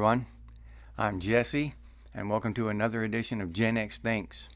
everyone. I'm Jesse, and welcome to another edition of Gen X Thinks.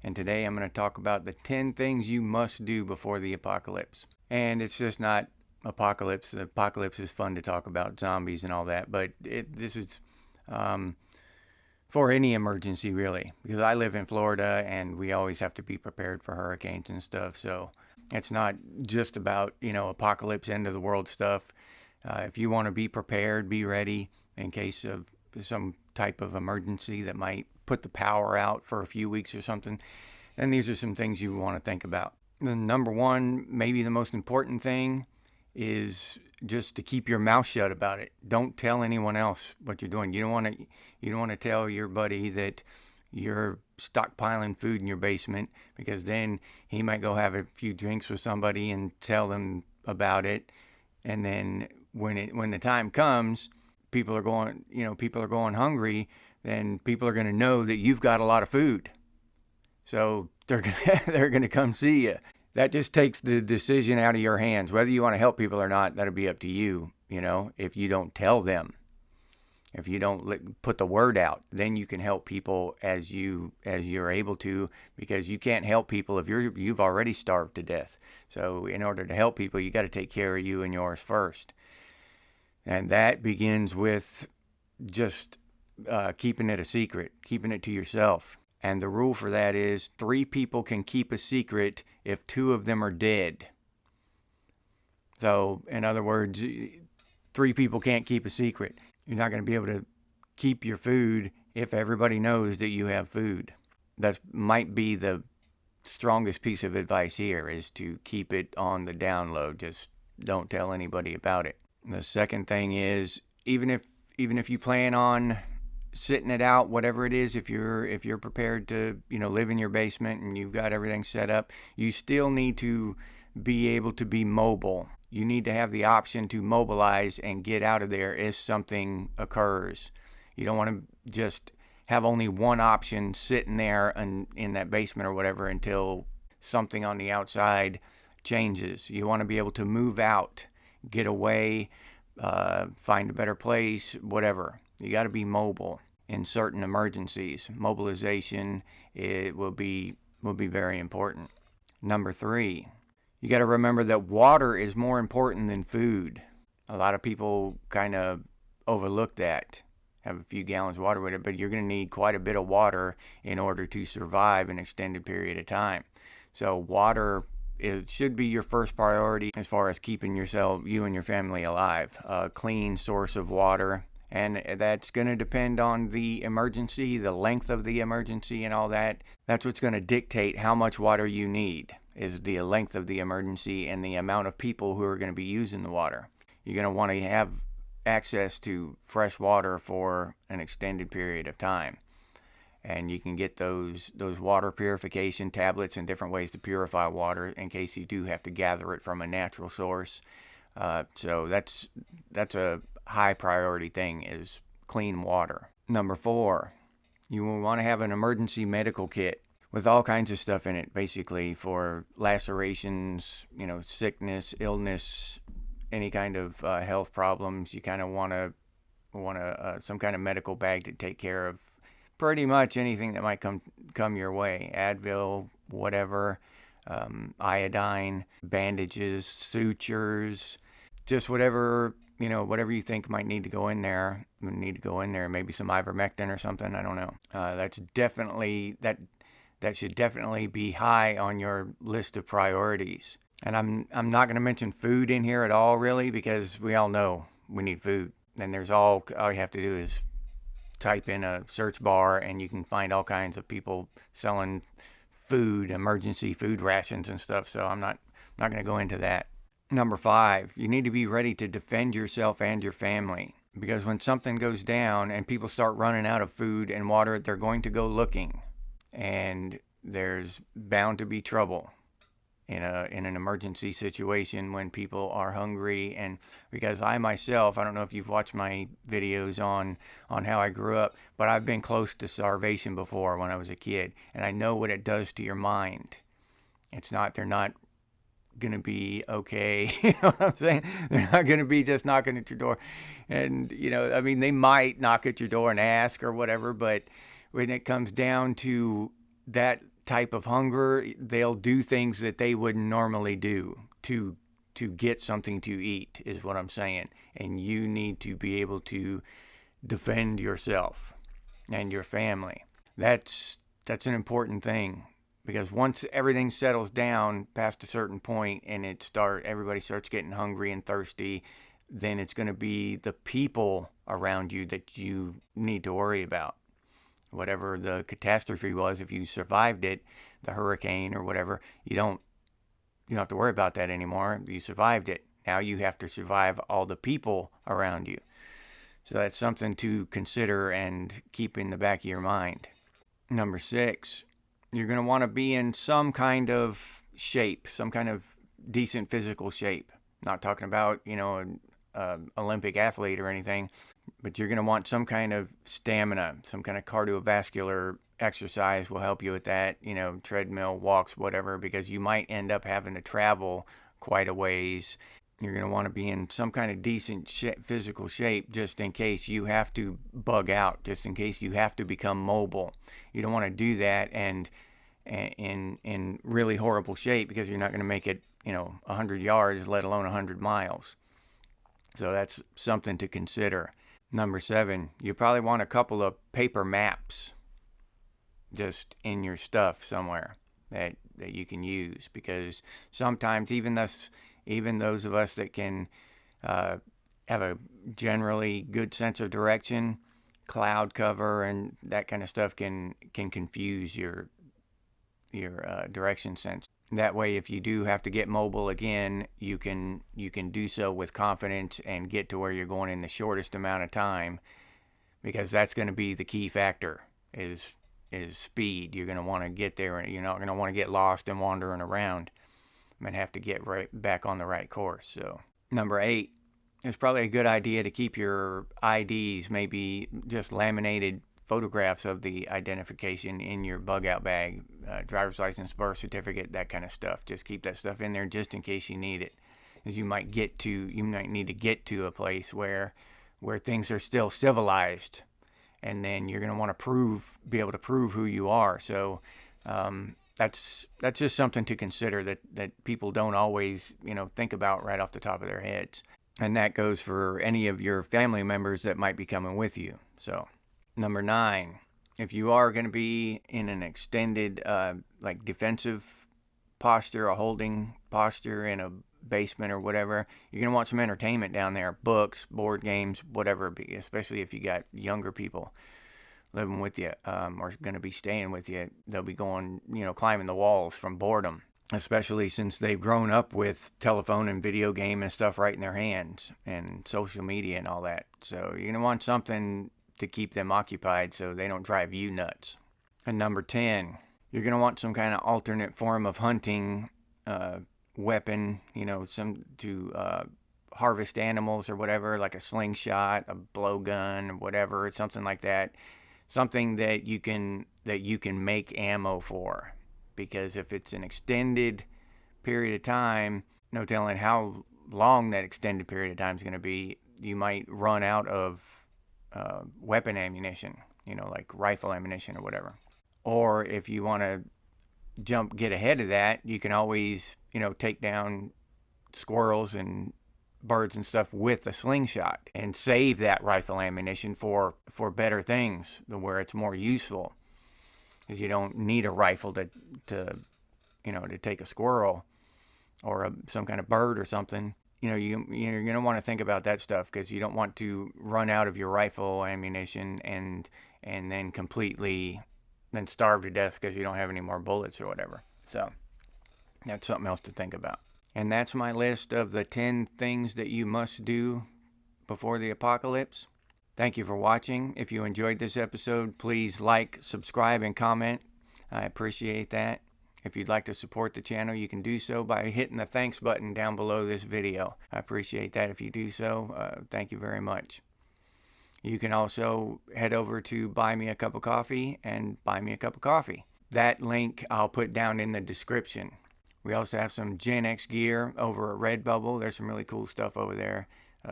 And today I'm going to talk about the 10 things you must do before the apocalypse. And it's just not apocalypse. The apocalypse is fun to talk about, zombies and all that, but this is for any emergency, really. Because I live in Florida, and we always have to be prepared for hurricanes and stuff. So it's not just about, apocalypse, end of the world stuff. If you want to be prepared, be ready in case of some type of emergency that might put the power out for a few weeks or something, then these are some things you want to think about. The number one, maybe the most important thing, is just to keep your mouth shut about it. Don't tell anyone else what you're doing. You don't want to tell your buddy that you're stockpiling food in your basement, because then he might go have a few drinks with somebody and tell them about it, and then when the time comes, people are going hungry, then people are going to know that you've got a lot of food. So they're going to come see you. That just takes the decision out of your hands. Whether you want to help people or not, that'll be up to you, if you don't tell them. If you don't put the word out, then you can help people as you're able to, because you can't help people if you've already starved to death. So in order to help people, you got to take care of you and yours first. And that begins with just keeping it a secret, keeping it to yourself. And the rule for that is 3 people can keep a secret if 2 of them are dead. So, in other words, 3 people can't keep a secret. You're not going to be able to keep your food if everybody knows that you have food. That might be the strongest piece of advice here, is to keep it on the down low. Just don't tell anybody about it. The second thing is, even if you plan on sitting it out, whatever it is, if you're prepared to live in your basement and you've got everything set up, you still need to be able to be mobile. You need to have the option to mobilize and get out of there if something occurs. You don't want to just have only one option sitting there in that basement or whatever until something on the outside changes. You want to be able to move out, get away, find a better place, whatever. You got to be mobile in certain emergencies. Mobilization, it will be very important. Number 3, you got to remember that water is more important than food. A lot of people kind of overlook that. Have a few gallons of water with it, but you're going to need quite a bit of water in order to survive an extended period of time. So water, it should be your first priority as far as keeping you and your family alive. A clean source of water, and that's going to depend on the emergency, the length of the emergency, and all that. That's what's going to dictate how much water you need, is the length of the emergency and the amount of people who are going to be using the water. You're going to want to have access to fresh water for an extended period of time. And you can get those water purification tablets and different ways to purify water in case you do have to gather it from a natural source. So that's a high priority thing, is clean water. Number 4, you will want to have an emergency medical kit with all kinds of stuff in it, basically for lacerations, sickness, illness, any kind of health problems. You kind of want some kind of medical bag to take care of pretty much anything that might come your way. Advil, whatever, iodine, bandages, sutures, just whatever you think might need to go in there. Maybe some ivermectin or something. I don't know. That should definitely be high on your list of priorities. And I'm not going to mention food in here at all, really, because we all know we need food. And all you have to do is type in a search bar, and you can find all kinds of people selling food, emergency food rations and stuff. So I'm not going to go into that. Number 5, you need to be ready to defend yourself and your family, because when something goes down and people start running out of food and water, they're going to go looking, and there's bound to be trouble in an emergency situation when people are hungry. And because I myself, I don't know if you've watched my videos on how I grew up, but I've been close to starvation before when I was a kid, and I know what it does to your mind. They're not going to be okay. You know what I'm saying? They're not going to be just knocking at your door. And, you know, I mean, they might knock at your door and ask or whatever, but when it comes down to that type of hunger, they'll do things that they wouldn't normally do to get something to eat, is what I'm saying. And you need to be able to defend yourself and your family. That's an important thing, because once everything settles down past a certain point and everybody starts getting hungry and thirsty, then it's going to be the people around you that you need to worry about. Whatever the catastrophe was, if you survived it, the hurricane or whatever, you don't have to worry about that anymore. You survived it. Now you have to survive all the people around you. So that's something to consider and keep in the back of your mind. Number 6, you're going to want to be in some kind of shape, some kind of decent physical shape. Not talking about, you know, an Olympic athlete or anything, but you're going to want some kind of stamina, some kind of cardiovascular exercise will help you with that, you know, treadmill, walks, whatever, because you might end up having to travel quite a ways. You're going to want to be in some kind of decent physical shape just in case you have to bug out, just in case you have to become mobile. You don't want to do that and in really horrible shape, because you're not going to make it, you know, 100 yards, let alone 100 miles. So that's something to consider. Number 7, you probably want a couple of paper maps just in your stuff somewhere that you can use, because sometimes even those of us that can have a generally good sense of direction, cloud cover and that kind of stuff can confuse your direction sense. That way, if you do have to get mobile again, you can do so with confidence and get to where you're going in the shortest amount of time, because that's going to be the key factor is speed. You're going to want to get there, and you're not going to want to get lost and wandering around and have to get right back on the right course. So number 8, it's probably a good idea to keep your IDs, maybe just laminated photographs of the identification, in your bug out bag, driver's license, birth certificate, that kind of stuff. Just keep that stuff in there just in case you need it, because you might need to get to a place where things are still civilized, and then you're going to want to be able to prove who you are. So that's just something to consider that people don't always, you know, think about right off the top of their heads. And that goes for any of your family members that might be coming with you. So number 9, if you are going to be in an extended like defensive posture, a holding posture in a basement or whatever, you're going to want some entertainment down there, books, board games, whatever, especially if you got younger people living with you or going to be staying with you. They'll be going, you know, climbing the walls from boredom, especially since they've grown up with telephone and video game and stuff right in their hands, and social media and all that. So you're going to want something to keep them occupied so they don't drive you nuts. And number 10, you're going to want some kind of alternate form of hunting weapon, you know, some to harvest animals or whatever, like a slingshot, a blowgun, or whatever, something like that. Something that you can make ammo for, because if it's an extended period of time, no telling how long that extended period of time is going to be, you might run out of weapon ammunition, you know, like rifle ammunition or whatever. Or if you want to get ahead of that, you can always, you know, take down squirrels and birds and stuff with a slingshot and save that rifle ammunition for better things, where it's more useful, because you don't need a rifle to take a squirrel or some kind of bird or something. You know, you're going to want to think about that stuff, because you don't want to run out of your rifle ammunition and then completely starve to death because you don't have any more bullets or whatever. So that's something else to think about. And that's my list of the 10 things that you must do before the apocalypse. Thank you for watching. If you enjoyed this episode, please like, subscribe, and comment. I appreciate that. If you'd like to support the channel, you can do so by hitting the thanks button down below this video. I appreciate that if you do so. Thank you very much. You can also head over to Buy Me a Cup of Coffee and buy me a cup of coffee. That link I'll put down in the description. We also have some Gen X gear over at Redbubble. There's some really cool stuff over there.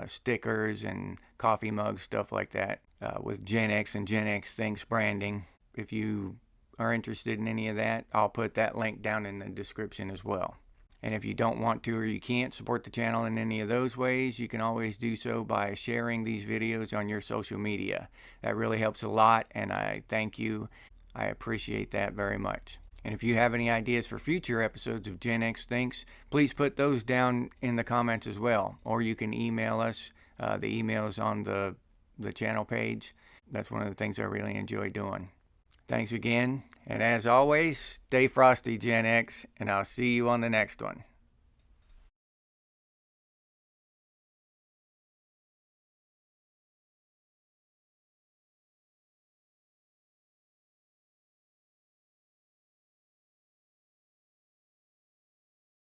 Stickers and coffee mugs, stuff like that, with Gen X and Gen X Thinks branding. If you are interested in any of that, I'll put that link down in the description as well. And if you don't want to or you can't support the channel in any of those ways, you can always do so by sharing these videos on your social media. That really helps a lot, and I thank you. I appreciate that very much. And if you have any ideas for future episodes of Gen X Thinks, please put those down in the comments as well. Or you can email us. The email is on the channel page. That's one of the things I really enjoy doing. Thanks again. And as always, stay frosty, Gen X, and I'll see you on the next one.